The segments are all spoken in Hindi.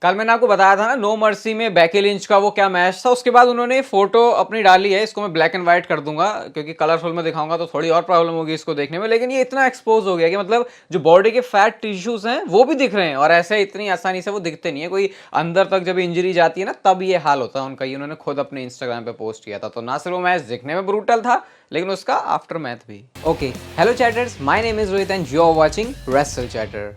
कल मैंने आपको बताया था ना नो मर्सी में बेकी लिंच का वो क्या मैच था। उसके बाद उन्होंने फोटो अपनी डाली है, इसको मैं ब्लैक एंड व्हाइट कर दूंगा क्योंकि कलरफुल में दिखाऊंगा तो थोड़ी और प्रॉब्लम होगी इसको देखने में। लेकिन ये इतना एक्सपोज हो गया कि मतलब जो बॉडी के फैट टिश्यूज हैं वो भी दिख रहे हैं, और ऐसे इतनी आसानी से वो दिखते नहीं है। कोई अंदर तक जब इंजरी जाती है ना तब ये हाल होता है उनका। ये उन्होंने खुद अपने इंस्टाग्राम पे पोस्ट किया था। तो ना सिर्फ वो मैच दिखने में ब्रूटल था लेकिन उसका आफ्टर मैथ भी। Okay, hello chatters, my name is Rohit and you are watching wrestle chatter.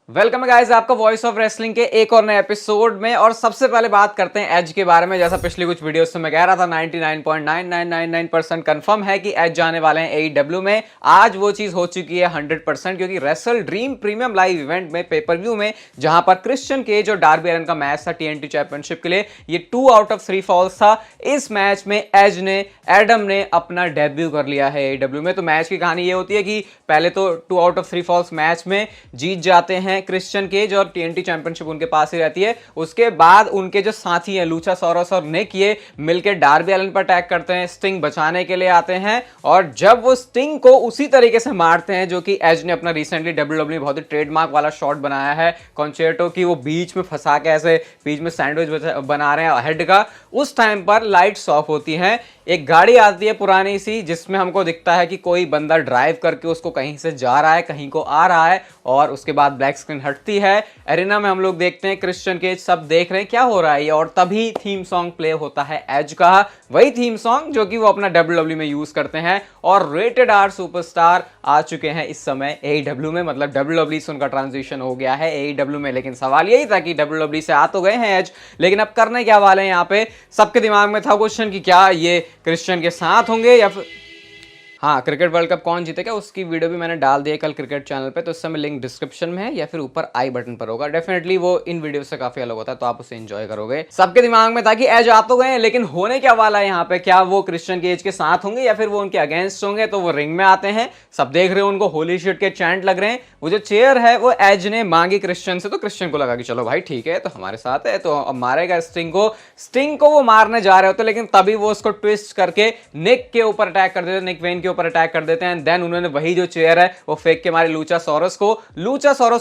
Welcome है गाइस आपका वॉइस ऑफ रेसलिंग के एक और नए एपिसोड में। और सबसे पहले बात करते हैं एज के बारे में। जैसा पिछली कुछ वीडियोस से मैं कह रहा था 99.9999% कंफर्म है कि एज जाने वाले हैं एईडब्ल्यू में। आज वो चीज हो चुकी है 100%, क्योंकि wrestle dream premium live event में पेपर व्यू में जहां पर क्रिश्चियन केज और डार्बी एलन का मैच था TNT चैंपियनशिप के लिए, ये 2 आउट ऑफ 3 फॉल्स था। इस मैच में एज ने एडम ने अपना डेब्यू कर लिया है एईडब्ल्यू में। तो मैच की कहानी ये होती है कि पहले तो 2 आउट ऑफ 3 फॉल्स मैच में जीत जाते हैं क्रिश्चियन केज और TNT चैंपियनशिप उनके पास ही रहती है। उसके बाद उनके जो साथी हैं लूचासॉरस और निक, ये मिलकर डार्बी एलन पर अटैक करते हैं, स्टिंग बचाने के लिए आते हैं। और जब वो स्टिंग को उसी तरीके से मारते हैं जो कि एज ने अपना रिसेंटली WWE बहुत ही ट्रेडमार्क वाला शॉट बनाया है कॉन्चेर्टो की, वो बीच में फंसा के ऐसे बीच में सैंडविच बना रहे हैं हेड का, उस टाइम पर लाइट्स ऑफ होती हैं। एक गाड़ी आती है पुरानी सी जिसमें हमको दिखता है कि कोई बंदा ड्राइव करके उसको कहीं से जा रहा है कहीं को आ रहा है, और उसके बाद ब्लैक स्क्रीन हटती है। एरिना में हम लोग देखते हैं क्रिश्चियन केज सब देख रहे हैं क्या हो रहा है ये, और तभी थीम सॉन्ग प्ले होता है एज का, वही थीम सॉन्ग जो कि वो अपना WWE में यूज करते हैं। और रेटेड आर सुपरस्टार आ चुके हैं इस समय AEW में, मतलब WWE से उनका ट्रांजिशन हो गया है AEW में। लेकिन सवाल यही था कि WWE से आ तो गए हैं एज, लेकिन अब करने क्या वाले हैं यहाँ पे। सबके दिमाग में था क्वेश्चन कि क्या ये क्रिश्चियन के साथ होंगे या फिर हाँ, क्रिकेट वर्ल्ड कप कौन जीतेगा उसकी वीडियो भी मैंने डाल दी है कल क्रिकेट चैनल पे, तो इस समय लिंक डिस्क्रिप्शन में है या फिर ऊपर आई बटन पर होगा। डेफिनेटली वो इन वीडियो से काफी अलग होता है तो आप उसे एंजॉय करोगे। सबके दिमाग में था कि एज आ तो गए, लेकिन होने क्या वाला है यहाँ पे, क्या वो क्रिश्चियन केज के साथ होंगे या फिर वो उनके अगेंस्ट होंगे। तो वो रिंग में आते हैं, सब देख रहे हैं उनको, होली शिट के चैंट लग रहे हैं। वो जो चेयर है वो एज ने मांगी क्रिश्चियन से, तो क्रिश्चियन को लगा कि चलो भाई ठीक है तो हमारे साथ है, तो अब मारेगा स्टिंग को वो मारने जा रहे होते, लेकिन तभी वो उसको ट्विस्ट करके निक के ऊपर अटैक कर देते हैं, निक वेन के ऊपर अटैक कर देते हैं। देन उन्होंने वही जो चेयर है वो फेंक के मारे लूचासॉरस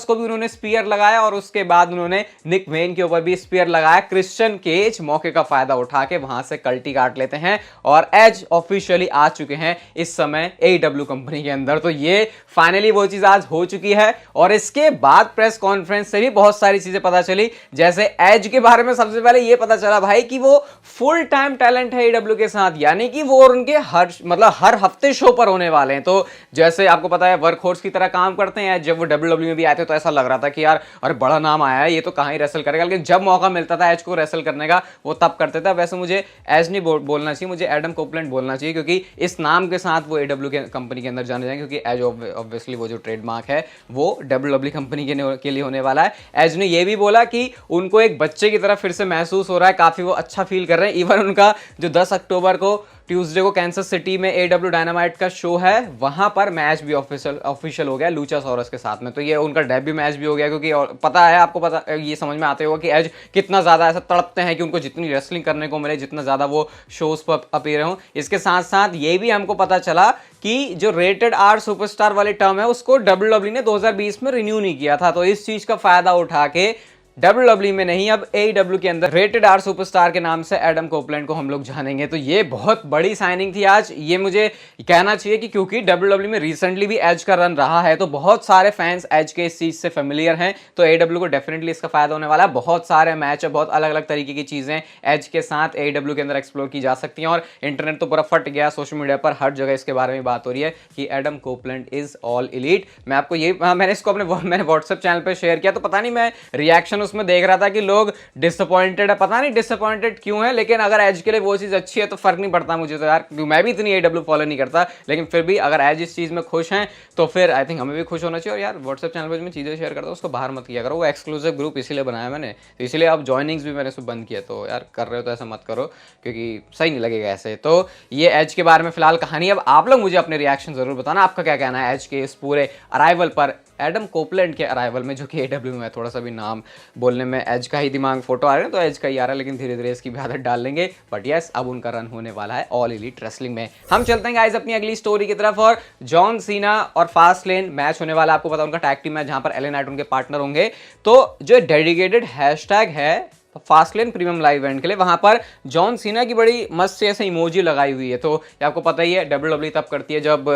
को भी उन्होंने स्पीयर लगाया, और उसके बाद उन्होंने निक वेन के ऊपर भी स्पीयर लगाया। क्रिश्चियन केज मौके का फायदा उठा के वहां से कल्टी काट लेते हैं, और एज ऑफिशियली आ चुके हैं इस समय AEW कंपनी के अंदर। तो ये फाइनली वो चीज आज हो चुकी है। और इसके बाद प्रेस कॉन्फ्रेंस से भी बहुत सारी चीजें पता चली। जैसे एज के बारे में सबसे पहले ये पता चला भाई कि वो फुल टाइम टैलेंट है AEW के साथ, यानी कि वो और उनके हर हफ्ते शो पर होने वाले हैं। तो जैसे आपको पता है वर्क फोर्स की तरह काम करते हैं। जब वो WWE में भी आए थे तो ऐसा लग रहा था कि यार अरे बड़ा नाम आया है, ये तो कहां ही रेसल करेगा, लेकिन जब मौका मिलता था एज को रेसल करने का वो तब करते थे। वैसे मुझे एज नहीं बोलना चाहिए, मुझे एडम कोपलैंड बोलना चाहिए, क्योंकि इस नाम के साथ वो AEW के कंपनी के अंदर जाने जाएंगे, क्योंकि एज ऑब्वियसली वो जो ट्रेडमार्क है वो WWE कंपनी के लिए होने वाला है। एज ने ये भी बोला कि उनको एक बच्चे की तरह फिर से महसूस हो रहा है, काफी वो अच्छा फील कर रहे हैं। इवन उनका जो 10 अक्टूबर को ट्यूसडे को कैंसस सिटी में AEW डायनामाइट का शो है, वहां पर मैच भी ऑफिशियल हो गया लूचासॉरस के साथ में। तो ये उनका डेब्यू मैच भी हो गया, क्योंकि पता है आपको, पता ये समझ में आते होगा कि एज कितना ज्यादा ऐसा तड़पते हैं कि उनको जितनी रेसलिंग करने को मिले, जितना ज्यादा वो शोज पर अपीयर हों। इसके साथ साथ ये भी हमको पता चला कि जो रेटेड आर सुपरस्टार वाली टर्म है उसको WWE ने 2020 में रिन्यू नहीं किया था। तो इस चीज का फायदा उठा के WWE में नहीं, अब AEW के अंदर रेटेड आर सुपरस्टार के नाम से एडम कोपलैंड को हम लोग जानेंगे। तो ये बहुत बड़ी साइनिंग थी आज, ये मुझे कहना चाहिए कि क्योंकि WWE में रिसेंटली भी एज का रन रहा है तो बहुत सारे फैंस एज के इस चीज से फेमिलियर हैं। तो AEW को डेफिनेटली इसका फायदा होने वाला है। बहुत सारे मैच है, बहुत अलग अलग तरीके की चीजें एज के साथ AEW के अंदर एक्सप्लोर की जा सकती हैं। और इंटरनेट तो पूरा फट गया, सोशल मीडिया पर हर जगह इसके बारे में बात हो रही है कि Adam Copeland is all elite. मैं आपको ये मैंने इसको मैंने व्हाट्सएप चैनल पर शेयर किया, तो पता नहीं मैं रिएक्शन उसमें देख रहा था कि लोग डिसअपॉइंटेड है, पता नहीं डिसअपॉइंटेड क्यों है। लेकिन अगर एज के लिए वो चीज अच्छी है तो फर्क नहीं पड़ता मुझे, तो यार मैं भी इतनी AEW फॉलो नहीं करता, लेकिन फिर भी अगर एज इस चीज में खुश हैं तो फिर आई थिंक हमें भी खुश होना चाहिए। और यार व्हाट्सएप चैनल पर मैं चीजें शेयर करता हूँ उसको बाहर मत किया करो, वो एक्सक्लूसिव ग्रुप इसीलिए बनाया मैंने, तो इसीलिए अब ज्वाइनिंग्स भी मैंने उसको बंद किया। तो यार कर रहे हो तो ऐसा मत करो, क्योंकि सही नहीं लगेगा ऐसे। तो ये एज के बारे में फिलहाल कहानी। अब आप लोग मुझे अपने रिएक्शन जरूर बताना, आपका क्या कहना है एज के इस पूरे अराइवल पर एडम कोपलैंड के अराइवल में, जो कि एडब्ल्यू में थोड़ा सा भी नाम बोलने में एज का ही दिमाग फोटो आ रहे हैं तो एज का ही आ रहा है, लेकिन धीरे धीरे इसकी भी आदत डाल लेंगे। बट यस, अब उनका रन होने वाला है ऑल एलीट रेसलिंग में। हम चलते हैं गाइस अपनी अगली स्टोरी की तरफ, और जॉन सीना और फास्टलेन मैच होने वाला है। आपको पता है उनका टैग टीम मैच, जहां पर एले नाइट उनके पार्टनर होंगे। तो जो डेडिकेटेड हैशटैग है फास्टलेन प्रीमियम लाइव इवेंट के लिए, वहां पर जॉन सीना की बड़ी मस्त से ऐसे इमोजी लगाई हुई है। तो ये आपको पता ही है डब्ल्यूडब्ल्यू तब करती है जब,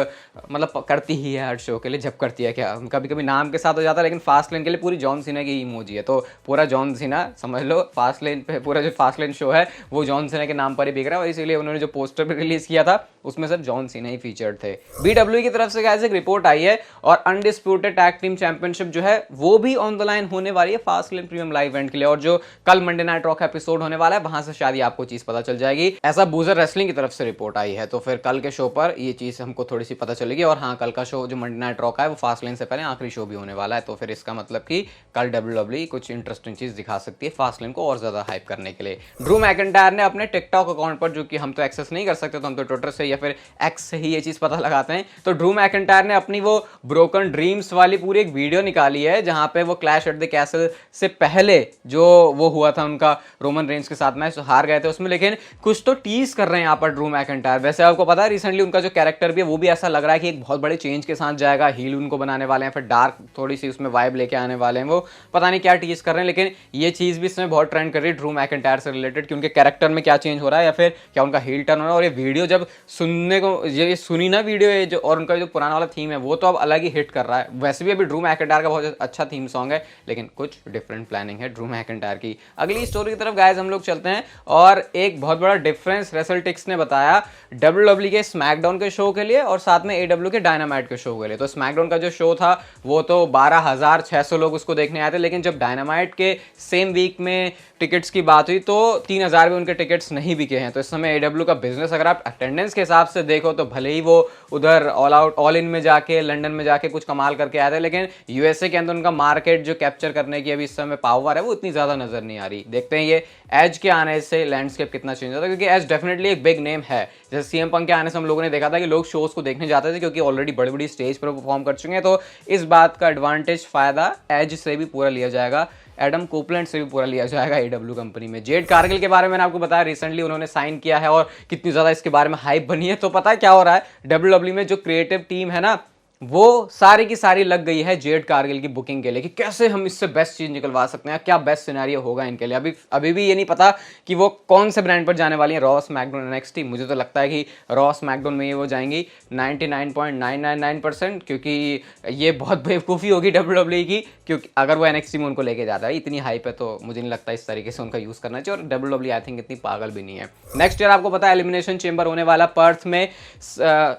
मतलब करती ही है हर शो के लिए, जब करती है क्या, कभी कभी नाम के साथ हो जाता है, लेकिन फास्टलेन के लिए पूरी जॉन सीना की इमोजी है। तो पूरा जॉन सीना समझ लो फास्टलेन पे, पूरा जो फास्टलेन शो है वो जॉन सीना के नाम पर ही बिक रहा है, और इसीलिए उन्होंने जो पोस्टर भी रिलीज किया था उसमें सिर्फ जॉन सीना ही फीचर्ड थे। बीडब्ल्यू की तरफ से गाइस एक रिपोर्ट आई है, और अनडिस्प्यूटेड टैग टीम चैंपियनशिप जो है वो भी ऑन द लाइन होने वाली है फास्टलेन प्रीमियम लाइव इवेंट के लिए। और जो कल मंडे नाइट रॉ का एपिसोड होने वाला है वहां से शायद आपको चीज पता चल जाएगी, ऐसा बूजर रेसलिंग की तरफ से रिपोर्ट आई है। तो फिर कल के शो पर ये चीज हमको थोड़ी सी पता चलेगी। और हाँ, कल का शो जो मंडे नाइट रॉ का है वो फास्टलेन से पहले आखिरी शो भी होने वाला है। तो फिर इसका मतलब कि कल डब्ल्यूडब्ल्यू कुछ इंटरेस्टिंग चीज दिखा सकती है फास्टलेन को और ज्यादा हाइप करने के लिए। ड्रू मैकिंटायर ने अपने टिकटॉक अकाउंट पर, जो कि हम तो एक्सेस नहीं कर सकते, तो हम तो ट्विटर से या फिर एक्स से ही ये चीज पता लगाते हैं, तो ड्रू मैकिंटायर ने अपनी वो ब्रोकन ड्रीम्स वाली पूरी एक वीडियो निकाली है, जहां पे वो क्लैश एट द कैसल से पहले जो वो हुआ था उनका रोमन रेंज के साथ मैच, हार गए थे उसमें, लेकिन कुछ तो टीज कर रहे हैं यहाँ पर ड्रू मैकिंटायर। वैसे आपको पता है रिसेंटली उनका जो कैरेक्टर भी है वो भी ऐसा लग रहा है कि एक बहुत बड़े चेंज के साथ जाएगा, हील उनको बनाने वाले हैं, फिर डार्क थोड़ी सी उसमें वाइब लेके आने वाले हैं, वो पता नहीं क्या टीज कर रहे हैं। लेकिन ये चीज भी इसमें बहुत ट्रेंड कर रही है ड्रू मैकिंटायर से रिलेटेड, कि उनके कैरेक्टर में क्या चेंज हो रहा है या फिर क्या उनका हील टर्न हो रहा है। और ये वीडियो जब सुनने को, ये सुनी ना वीडियो है जो, और उनका जो पुराना वाला थीम है वो तो अब अलग ही हिट कर रहा है। वैसे भी अभी ड्रू मैकिंटायर का बहुत अच्छा थीम सॉन्ग है, लेकिन कुछ डिफरेंट प्लानिंग है ड्रू मैकिंटायर की। अगली स्टोरी की तरफ गाइस हम लोग चलते हैं, और एक बहुत बड़ा डिफरेंस रेसलटिक्स ने बताया डब्ल्यूडब्ल्यू के स्मैकडाउन के शो के लिए और साथ में एडब्ल्यू के डायनामाइट के शो के लिए। तो स्मैकडाउन का जो शो था वो तो 12,600 लोग उसको देखने आए थे, लेकिन जब डायनामाइट के सेम वीक में टिकट्स की बात हुई तो 3,000 भी उनके टिकट्स नहीं बिके हैं। तो इस समय एडब्ल्यू का बिजनेस अगर आप अटेंडेंस के हिसाब से देखो तो भले ही वो उधर ऑल आउट ऑल इन में जाके लंदन में जाके कुछ कमाल करके आए थे, लेकिन यूएसए के अंदर उनका मार्केट जो कैप्चर करने की अभी इस समय पावर है वो इतनी ज्यादा नजर नहीं आ रही। देखते हैं ये एज के आने से लैंडस्केप कितना चेंज होता है, क्योंकि एज डेफिनेटली एक बिग नेम है। जैसे सीएम पंक के आने से हम लोगों ने देखा था कि लोग शोज को देखने जाते थे क्योंकि ऑलरेडी बड़ी बड़ी स्टेज पर परफॉर्म कर चुके हैं। तो इस बात का एडवांटेज फायदा एज से भी पूरा लिया जाएगा, एडम कोपलैंड से भी पूरा लिया जाएगा एडब्ल्यू कंपनी में। जेड कारगिल के बारे में मैंने आपको बताया रिसेंटली उन्होंने साइन किया है और कितनी ज्यादा इसके बारे में हाइप बनी है। तो पता है क्या हो रहा है, डब्ल्यूडब्ल्यू में जो क्रिएटिव टीम है ना वो सारी की सारी लग गई है जेड कारगिल की बुकिंग के लिए, कि कैसे हम इससे बेस्ट चीज निकलवा सकते हैं, क्या बेस्ट सिनेरियो होगा इनके लिए। अभी भी ये नहीं पता कि वो कौन से ब्रांड पर जाने वाली है, रॉ, स्मैकडाउन, एनएक्सटी। मुझे तो लगता है कि रॉ स्मैकडाउन में ये वो जाएंगी 99.999%, क्योंकि ये बहुत बेवकूफ़ी होगी डब्ल्यूडब्ल्यू की, क्योंकि अगर वो एनएक्सटी में उनको लेके जाता है, इतनी हाइप है तो मुझे नहीं लगता इस तरीके से उनका यूज़ करना चाहिए। और डब्ल्यूडब्ल्यू आई थिंक इतनी पागल भी नहीं है। नेक्स्ट ईयर आपको पता है एलिमिनेशन चेंबर होने वाला पर्थ में,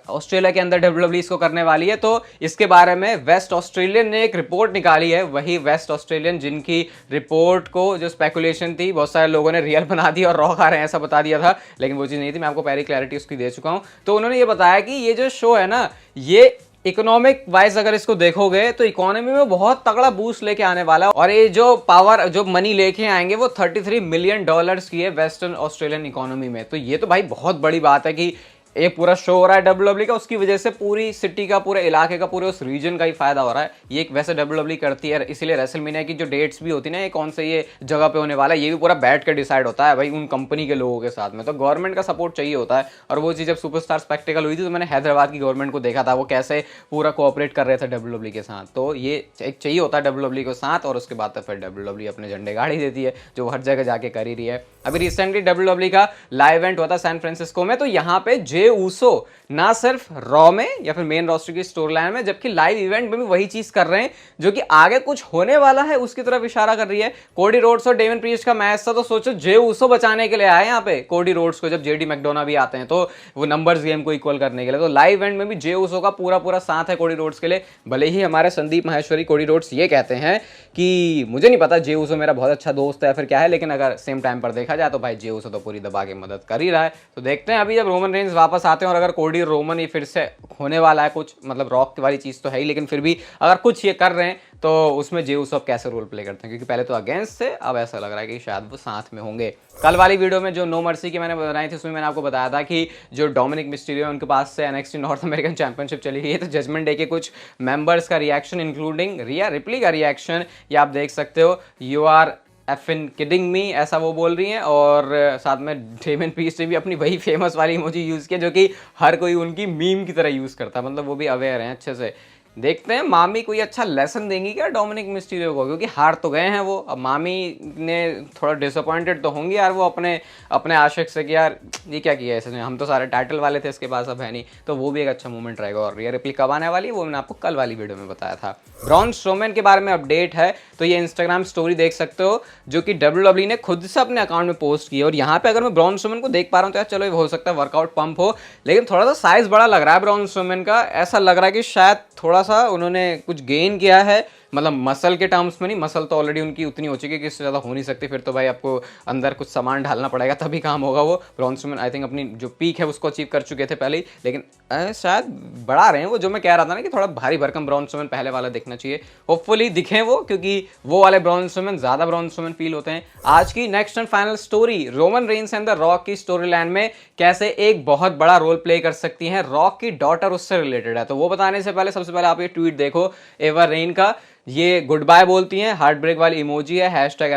ऑस्ट्रेलिया के अंदर डब्ल्यूडब्ल्यू इसको करने वाली है। तो इसके बारे में वेस्ट ऑस्ट्रेलियन ने एक रिपोर्ट निकाली है, वही वेस्ट ऑस्ट्रेलियन जिनकी रिपोर्ट को जो स्पेकुलेशन थी बहुत सारे लोगों ने रियल बना दिया और रॉ खा रहे हैं ऐसा बता दिया था, लेकिन वो चीज़ नहीं थी। मैं आपको पहले क्लैरिटी उसकी दे चुका हूं। तो उन्होंने ये बताया कि ये जो शो है ना, ये इकोनॉमिक वाइज अगर इसको देखोगे तो इकोनॉमी में बहुत तगड़ा बूस्ट लेके आने वाला है। और ये जो पावर, जो मनी लेके आएंगे वो $33 मिलियन की है वेस्टर्न ऑस्ट्रेलियन इकोनॉमी में। तो ये तो भाई बहुत बड़ी बात है कि एक पूरा शो हो रहा है डब्ल्यूडब्ल्यू का, उसकी वजह से पूरी सिटी का, पूरे इलाके का, पूरे उस रीजन का ही फायदा हो रहा है। ये एक वैसे डब्ल्यूडब्ल्यू करती है, इसीलिए रेसलमेनिया की जो डेट्स भी होती है ना, ये कौन से ये जगह पे होने वाला है, ये भी पूरा बैठ के डिसाइड होता है भाई उन कंपनी के लोगों के साथ में। तो गवर्नमेंट का सपोर्ट चाहिए होता है। और वो चीज़ जब सुपरस्टार स्पेक्टिकल हुई थी तो मैंने हैदराबाद की गवर्नमेंट को देखा था, वो कैसे पूरा कोऑपरेट कर रहे थे डब्ल्यूडब्ल्यू के साथ। तो ये एक चाहिए होता है डब्ल्यूडब्ल्यू के साथ, और उसके बाद तो फिर डब्ल्यूडब्ल्यू अपने झंडे गाड़ी देती है, जो हर जगह जाके कर ही रही है। अभी रिसेंटली डब्ल्यूडब्ल्यू का लाइव इवेंट हुआ था सैन फ्रांसिस्को में, तो यहाँ पे जे ऊसो ना सिर्फ रॉ में या फिर मेन रोस्टर की स्टोरी लाइन में, जबकि लाइव इवेंट में भी वही चीज कर रहे हैं जो कि आगे कुछ होने वाला है उसकी तरफ इशारा कर रही है। कोडी रोड्स और डेवन प्रीस्ट का मैच था, तो सोचो जे ऊसो बचाने के लिए आए यहाँ पे कोडी रोड्स को, जब जेडी मैकडोना भी आते हैं तो वो नंबर्स गेम को इक्वल करने के लिए। तो लाइव इवेंट में भी जे ऊसो का पूरा पूरा साथ है कोडी रोड्स के लिए। भले ही हमारे संदीप माहेश्वरी कोडी रोड्स ये कहते हैं कि मुझे नहीं पता जे ऊसो मेरा बहुत अच्छा दोस्त है या फिर क्या है, लेकिन अगर सेम टाइम पर देखा देखा जाए तो भाई जे उसे तो पूरी दबा के मदद कर ही रहा है। तो देखते हैं अभी जब रोमन रेंज वापस आते हैं और अगर कोडी और रोमन ये फिर से होने वाला है कुछ, मतलब रॉक वाली चीज़ तो है ही, लेकिन फिर भी अगर कुछ ये कर रहे हैं तो उसमें जे उसब कैसे रोल प्ले करते हैं, क्योंकि पहले तो अगेंस्ट थे, अब ऐसा लग रहा है कि शायद वो साथ में होंगे। कल वाली वीडियो में जो नो मर्सी की मैंने बनाई थी उसमें मैंने आपको बताया था कि जो डोमिनिक मिस्टीरियो है उनके पास से NXT नॉर्थ अमेरिकन चैंपियनशिप चली गई है। तो जजमेंट डे के कुछ मेंबर्स का रिएक्शन इंक्लूडिंग रिया रिप्ली का रिएक्शन ये आप देख सकते हो। यू आर एफिन किडिंग मी, ऐसा वो बोल रही हैं। और साथ में डेमन पीस ने भी अपनी वही फेमस वाली इमोजी यूज़ किया जो कि हर कोई उनकी मीम की तरह यूज़ करता है, मतलब वो भी अवेयर हैं अच्छे से। देखते हैं मामी कोई अच्छा लेसन देंगी क्या डोमिनिक मिस्टीरियो को, क्योंकि हार तो गए हैं वो। अब मामी ने थोड़ा डिसअपॉइंटेड तो होंगी यार वो अपने आशिक से कि यार ये क्या किया है इसने, हम तो सारे टाइटल वाले थे इसके पास, अब है नहीं। तो वो भी एक अच्छा मूवमेंट रहेगा। और रिया रिप्ली कब आने वाली है वो मैंने आपको कल वाली वीडियो में बताया था। ब्रॉन स्ट्रोमैन के बारे में अपडेट है, तो ये इंस्टाग्राम स्टोरी देख सकते हो जो कि WWE ने खुद से अपने अकाउंट में पोस्ट की है। और यहाँ पे अगर मैं ब्रॉन स्ट्रोमैन को देख पा रहा हूँ तो यार चलो ये हो सकता है वर्कआउट पंप हो, लेकिन थोड़ा सा साइज बड़ा लग रहा है ब्रॉन स्ट्रोमैन का। ऐसा लग रहा है कि शायद थोड़ा सा उन्होंने कुछ गेन किया है, मतलब मसल के टर्म्स में नहीं, मसल तो ऑलरेडी उनकी उतनी हो चुकी है कि इससे ज़्यादा हो नहीं सकती। फिर तो भाई आपको अंदर कुछ सामान ढालना पड़ेगा तभी काम होगा। वो ब्रॉन स्ट्रोमैन आई थिंक अपनी जो पीक है उसको अचीव कर चुके थे पहले ही, लेकिन शायद बढ़ा रहे हैं वो। जो मैं कह रहा था ना कि थोड़ा भारी भरकम ब्रॉन स्ट्रोमैन पहले वाला दिखना चाहिए, होपफुली दिखें वो, क्योंकि वो वाले ब्रॉन स्ट्रोमैन ज़्यादा ब्रॉन स्ट्रोमैन फील होते हैं। आज की next and final story, Roman Reigns and the rock की स्टोरी लाइन में कैसे एक बहुत बड़ा रोल प्ले कर सकती हैं। रॉक की डॉटर उससे रिलेटेड है, तो वो बताने से पहले सबसे पहले आप ये ट्वीट देखो एवा रेन का। ये गुड बाय बोलती हैं, हार्ट ब्रेक वाली इमोजी है, हैशटैग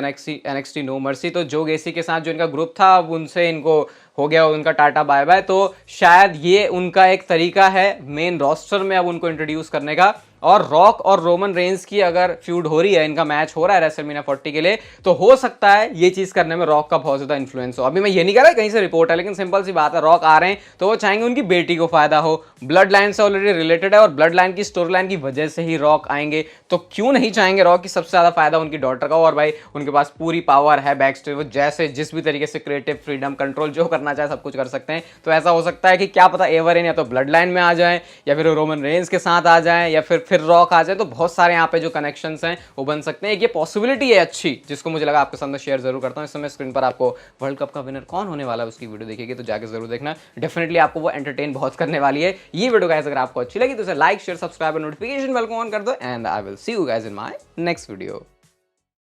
NXT नो मर्सी। तो जो गेसी के साथ जो इनका ग्रुप था अब उनसे इनको हो गया उनका टाटा बाय बाय। तो शायद ये उनका एक तरीका है मेन रोस्टर में अब उनको इंट्रोड्यूस करने का। और रॉक और रोमन रेंस की अगर फ्यूड हो रही है, इनका मैच हो रहा है रेसलमेनिया 40 के लिए, तो हो सकता है ये चीज करने में रॉक का बहुत ज्यादा इन्फ्लुएंस हो। अभी मैं ये नहीं कह रहा कहीं से रिपोर्ट है, लेकिन सिंपल सी बात है, रॉक आ रहे हैं तो वो चाहेंगे उनकी बेटी को फायदा हो, ब्लड लाइन से ऑलरेडी रिलेटेड है और ब्लड लाइन की स्टोरी लाइन की वजह से ही रॉक आएंगे। तो क्यों नहीं चाहेंगे रॉक की सबसे ज्यादा फायदा उनकी डॉटर का। और भाई उनके पास पूरी पावर है बैक स्टेज, वो जैसे जिस भी तरीके से क्रिएटिव फ्रीडम कंट्रोल जो करना चाहे सब कुछ कर सकते हैं। तो ऐसा हो सकता है कि क्या पता एवरेन या तो ब्लड लाइन में आ जाए या फिर रोमन रेंस के साथ आ जाए या फिर रॉक आ जाए। तो बहुत सारे यहाँ पे जो कनेक्शंस हैं वो बन सकते हैं। एक ये पॉसिबिलिटी है अच्छी, जिसको मुझे लगा आपके सामने शेयर जरूर करता हूँ। इस समय स्क्रीन पर आपको वर्ल्ड कप का विनर कौन होने वाला है उसकी वीडियो देखिएगी, तो जाके जरूर देखना, डेफिनेटली आपको वो एंटरटेन बहुत करने वाली है। ये वीडियो गाइस अगर आपको अच्छी लगी तो इसे लाइक शेयर सब्सक्राइब और नोटिफिकेशन बेल को ऑन कर दो। And I will see you guys in my next video.